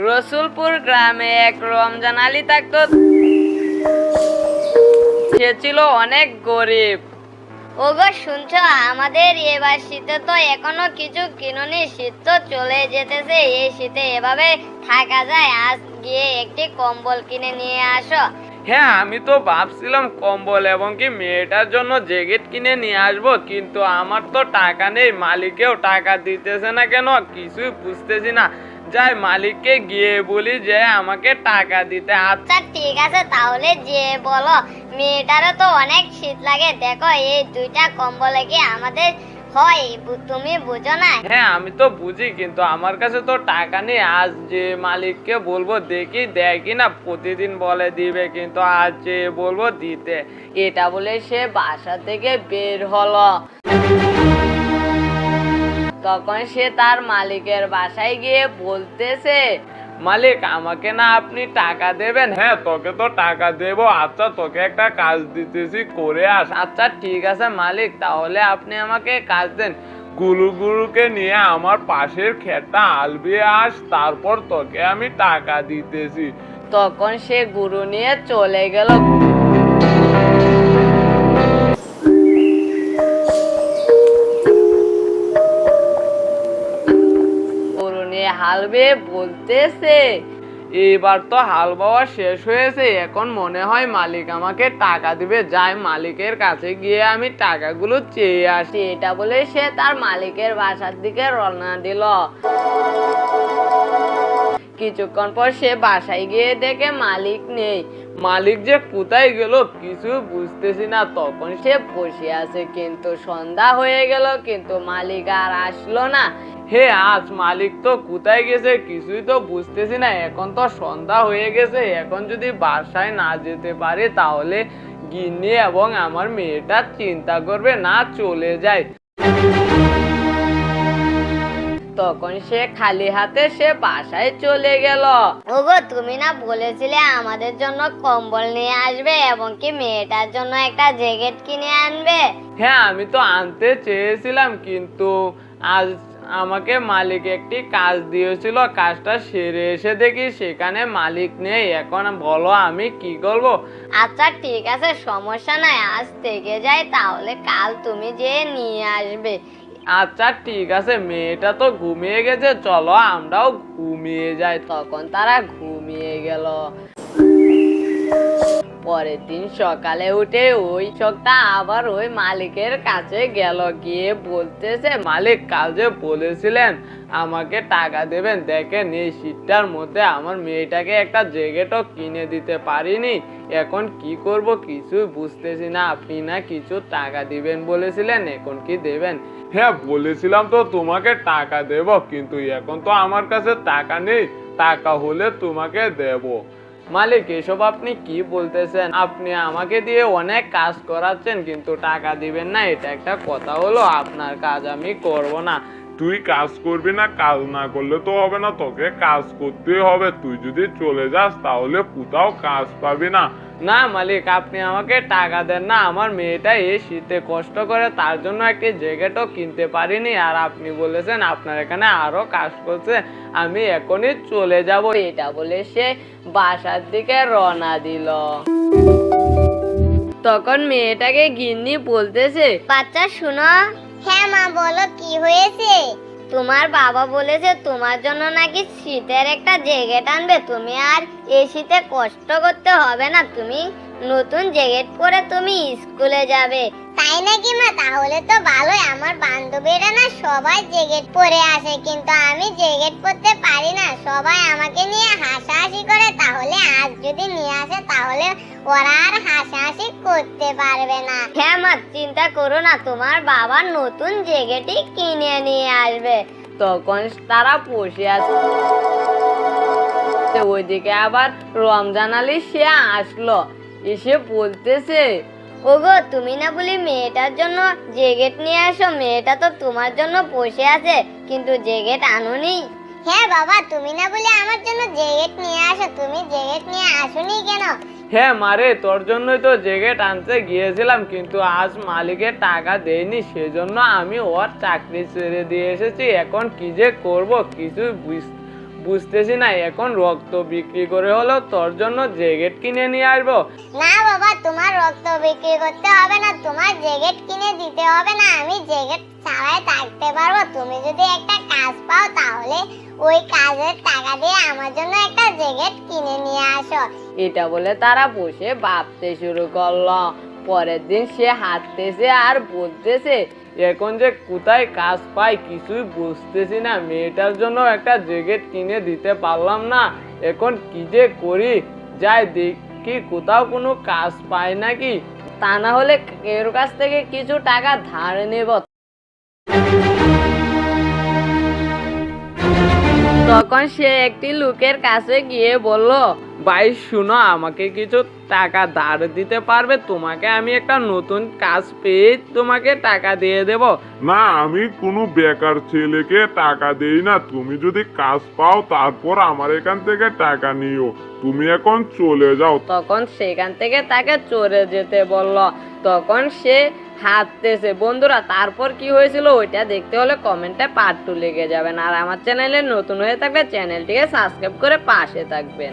রসুলপুর গ্রামে এক রমজান আলী থাকতো। সে ছিল অনেক গরিব। ওগো শুনছো, আমাদের এবার শীতে তো এখনো কিছু কিনুনি, শীত তো চলে যেতেছে। এই শীতে এভাবে থাকা যায়? আজ গিয়ে একটি কম্বল কিনে নিয়ে আসো। হ্যাঁ, আমি তো ভাবছিলাম কম্বল এবং কি মেয়েটার জন্য জ্যাকেট কিনে নিয়ে আসবো, কিন্তু আমার তো টাকা নেই। মালিকেও টাকা দিতেছে না কেন কিছুই বুঝতেছি না। যাই মালিককে গিয়ে বলি যে আমাকে টাকা দিতে। আচ্ছা ঠিক আছে, তাহলে যে বলো। মেয়েটারও তো অনেক শীত লাগে, দেখো এই দুইটা কম্বলে কি আমাদের হয়? তুমি বুঝো না? হ্যাঁ আমি তো বুঝি, কিন্তু আমার কাছে তো টাকা নেই। আজ যে মালিককে বলবো দেখি দেয় কিনা। প্রতিদিন বলে দিবে, কিন্তু আজ যে বলবো দিতে। এটা বলে সে বাসা থেকে বের হলো। তখন সে তার মালিকের বাসায় গিয়ে বলতেছে, মালিক আমাকে না আপনি টাকা দেবেন? হ্যাঁ তোকে তো টাকা দেবো। আচ্ছা তোকে একটা কাজ দিতেছি, করে আস। আচ্ছা ঠিক আছে মালিক, তাহলে আপনি আমাকে কাজ দেন। গুরুকে নিয়ে আমার পাশের ক্ষেতটা আলবিয়ে আস, তারপর তোকে আমি টাকা দিতেছি। তখন সে গুরু নিয়ে চলে গেল। হাল বেয়ে বলতেছে, এবার তো হাল বাওয়া শেষ হয়েছে, এখন মনে হয় মালিক আমাকে টাকা দিবে। যাই মালিকের কাছে গিয়ে আমি টাকাগুলো চেয়ে আসি। এটা বলে সে তার মালিকের বাসার দিকে রওনা দিল। কিছুক্ষণ পর সে বাসায় গিয়ে দেখে মালিক নেই। মালিক যে কোথায় গেল কিছু বুঝতেছি না। তখন সে বসে আছে, কিন্তু সন্ধ্যা হয়ে গেল, কিন্তু মালিক আর আসলো না। হে আজ মালিক তো কোথায় গেছে কিছুই তো বুঝতেছি না। এখন তো সন্ধ্যা হয়ে গেছে, এখন যদি বাসায় না যেতে পারে তাহলে গিন্নি এবং আমার মেয়েটা চিন্তা করবে, না চলে যায়। তখন সে খালি হাতে সে বাসায় চলে গেল। ওগো তুমি না বলেছিলে আমাদের জন্য কম্বল নিয়ে আসবে এবং কি মেয়েটার জন্য একটা জ্যাকেট কিনে আনবে? হ্যাঁ আমি তো আনতে চেয়েছিলাম, কিন্তু আজ আমাকে মালিক একটি কাজ দিয়েছিল, কাজটা সেরে এসে দেখি সেখানে মালিক নেই। এখন বলো আমি কি করব? আচ্ছা ঠিক আছে, সমস্যা নাই, আজ থেকে যাই, তাহলে কাল তুমি যে নিয়ে আসবে। আচ্ছা ঠিক আছে, মেয়েটা তো ঘুমিয়ে গেছে, চলো আমরাও ঘুমিয়ে যাই। তখন তারা ঘুমিয়ে গেল। পরের দিন সকালে উঠে ওই চোখটা আবার ওই মালিকের কাছে গেল। গিয়ে বলতেছে, মালিক কাল যে বলেছিলেন আমাকে টাকা দেবেন, দেখেন এই শীতটার মধ্যে আমার মেয়েটাকে একটা জ্যাকেটও কিনে দিতে পারিনি। এখন কি করব কিছুই বুঝতেছি না। আপনি না কিছু টাকা দিবেন বলেছিলেন, এখন কি দেবেন? হ্যাঁ বলেছিলাম তো তোমাকে টাকা দেব, কিন্তু এখন তো আমার কাছে টাকা নেই। টাকা হলে তোমাকে দেব। মালিক এসব আপনি কি বলতেছেন? আপনি আমাকে দিয়ে অনেক কাজ করাচ্ছেন, কিন্তু টাকা দিবেন না, এটা একটা কথা হলো? আপনার কাজ আমি করব না। তুই কাজ করবি না, কাজ না করলে তো হবে না, তোকে কাজ করতেই হবে। তুই যদি চলে যাস তাহলে কোথাও কাজ পাবি না। না মালিক আপনি আমাকে টাকা দেন না, আমার মেয়েটা এই শীতে কষ্ট করে, তার জন্য একটি জ্যাকেটও কিনতে পারিনি। আর আপনি বলেছেন আপনার এখানে আরো কাজ করছে, আমি এখনই চলে যাব। এটা বলে সে বাসার দিকে রওনা দিল। তখন মেয়েটাকে গিন্নি বলতেছে, বাচ্চা শুনো। হ্যাঁ মা বলো, কি হয়েছে? তোমার বাবা বলেছে তোমার জন্য নাকি শীতের একটা জ্যাকেট আনবে। তুমি আর এই শীতে কষ্ট করতে হবে না, তুমি নতুন জ্যাকেট পরে তুমি স্কুলে যাবে। তাই নাকি মা? তাহলে তো ভালোই। আমার বান্ধবীরা না সবাই জ্যাকেট পরে আসে, কিন্তু আমি জ্যাকেট পরতে পারি না। সবাই আমাকে নিয়ে হাসাহাসি করে। তাহলে আজ যদি নিয়ে আসে তাহলে ওরা আর হাসাহাসি করতে পারবে না। হ্যাঁ মা চিন্তা করো না, তোমার বাবা নতুন জ্যাকেটই কিনে নিয়ে আসবে। তখন তারা বসে আছে। ওইদিকে আবার রমজান আলী সে আসলো, এসে বলতেছে, ওগো তুমি না বলি মেয়েটার জন্য জ্যাকেট নিয়ে আসো? মেয়েটা তো তোমার জন্য বসে আছে, কিন্তু জ্যাকেট আনোনি। হ্যাঁ বাবা, তুমি না বলি আমার জন্য জ্যাকেট নিয়ে আসো, তুমি জ্যাকেট নিয়ে আসোনি কেন? হ্যাঁ মারে তোর জন্যই তো জ্যাকেট আনতে গিয়েছিলাম, কিন্তু আজ মালিকের টাকা দেয়নি, সেজন্য আমি ওর চাকরি ছেড়ে দিয়ে এসেছি। এখন কি যে করব কিছু বুঝতেছি না, এখন রক্ত বিক্রি করে হলো তোর জন্য জ্যাকেট কিনে নিয়ে আসবো। না বাবা, তোমার রক্ত বিক্রি করতে হবে না, তোমার জ্যাকেট কিনে দিতে হবে না, আমি জ্যাকেট ছাড়াই থাকতে পারবো। তুমি যদি একটা কাজ পাও তাহলে ওই কাজের টাকা দিয়ে আমার জন্য একটা জ্যাকেট কিনে নিয়ে আসো। এটা বলে তারা বসে ভাবতে শুরু করলো। পরের দিন সে হাঁটতেছে আর বলতেছে, এখন যে কোথায় কাজ পাই কিছুই বুঝতেছি না, মেয়েটার জন্য একটা জ্যাকেট কিনে দিতে পারলাম না, এখন কি যে করি। যাই দেখি কোথাও কোনো কাজ পাই নাকি, তা না হলে এর কাছ থেকে কিছু টাকা ধার নেব। তখন সে একটি লোকের কাছে গিয়ে বলল, ভাই শুনো, আমাকে কিছু টাকা ধার দিতে পারবে? তোমাকে আমি একটা নতুন কাজ পেয়ে তোমাকে টাকা দিয়ে দেব। না, আমি কোনো বেকার ছেলেকে টাকা দেই না। তুমি যদি কাজ পাও তারপর আমার এখান থেকে টাকা নিও। তুমি এখন চলে যাও। তখন সেখান থেকে তাকে চলে যেতে বলল। তখন সে হাঁটতেছে। বন্ধুরা, তারপর কি হয়েছিল ওইটা দেখতে হলে কমেন্টে পার্ট 2 লিখে যাবেন। আর আমার চ্যানেলে নতুন হয়ে থাকলে চ্যানেলটিকে সাবস্ক্রাইব করে পাশে থাকবেন।